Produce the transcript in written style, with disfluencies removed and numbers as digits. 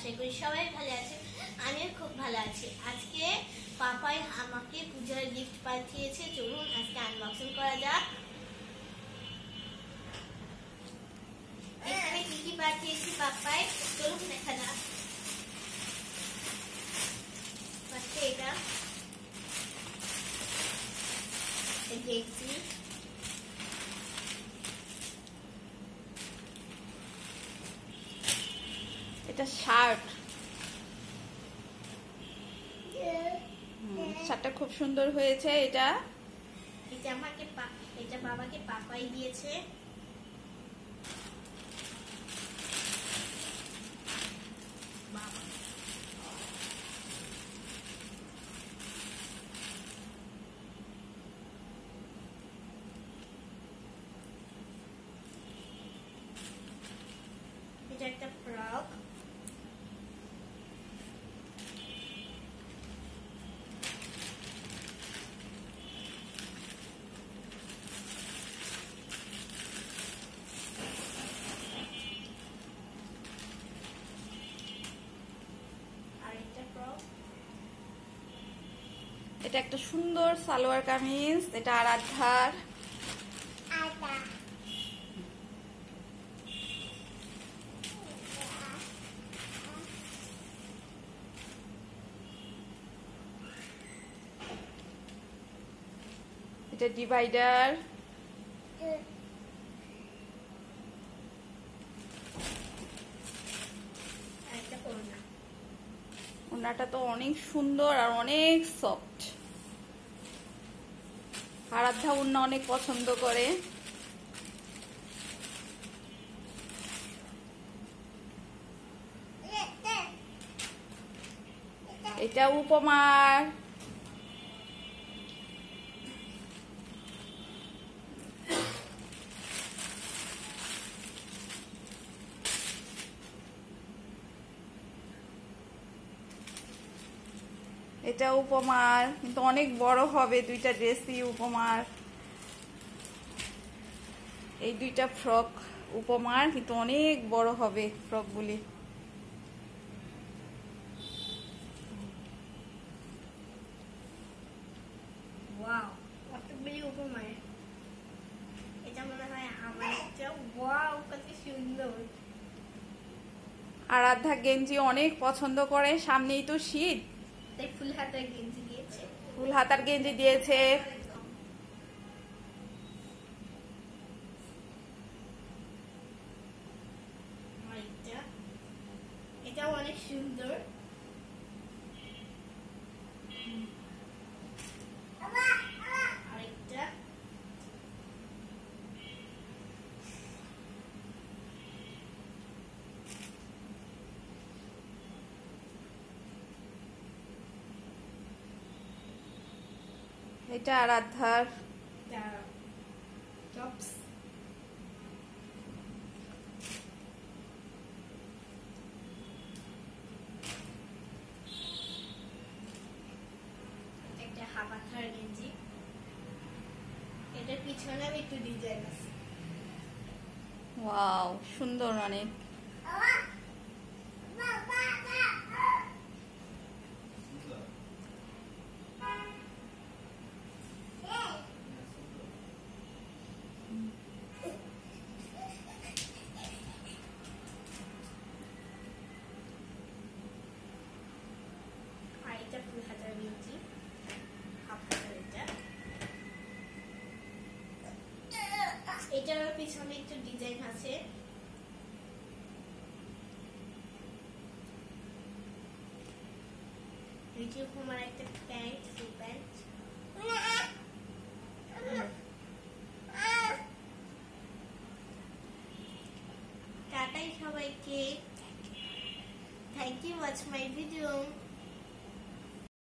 আশা করি সবাই ভালো আছে। আমিও খুব ভালো আছি। আজকে পাপাই আমাকে পূজার গিফট পাঠিয়েছে, চলুন আজকে আনবক্সিং করা যাক। এখানে কি কি পাঠিয়েছি পাপাই, চলুন দেখা যাক। এটা দেখছি, এটা শার্ট, শার্টটা খুব সুন্দর হয়েছে। এটা আমাকে এটা বাবাকে পাপাই দিয়েছে। এটা একটা ফ্রক, এটা একটা সুন্দর সালোয়ার কামিজ, এটা আরাধ্যার। এটা ডিভাইডার, ওনাটা তো অনেক সুন্দর আর অনেক সফট। আরাধ্যা ওড়না অনেক পছন্দ করে। এটা উপমার, এটা উপমার, কিন্তু অনেক বড় হবে দুইটা ড্রেসই উপমার। এই দুইটা ফ্রক উপমার, কিন্তু অনেক বড় হবে ফ্রকগুলি। ওয়াও, কতগুলি উপমার। এটা মনে হয় আমার একটা। ওয়াও, কত সুন্দর। আরাধ্যা গেঞ্জি অনেক পছন্দ করে, সামনেই তো শীত, তাই ফুল হাতার গেঞ্জি দিয়েছে। ফুল হাতার গেঞ্জি দিয়েছে। এটাও অনেক সুন্দর। আরেকটা, এটা আরাধ্যার। টপস, একটা হাফাথার গেঞ্জি। এটার পিছনে একটু ডিজাইন আছে। ওয়াও, সুন্দর অনেক। আর এটা ফুল হাতার গেঞ্জি, হাফ হাতার। এটার পিছনে একটু ডিজাইন আছে। রিজু কুমার একটা প্যান্ট, ফুল প্যান্ট। টাটাই সবাইকে। Thank you watch my video.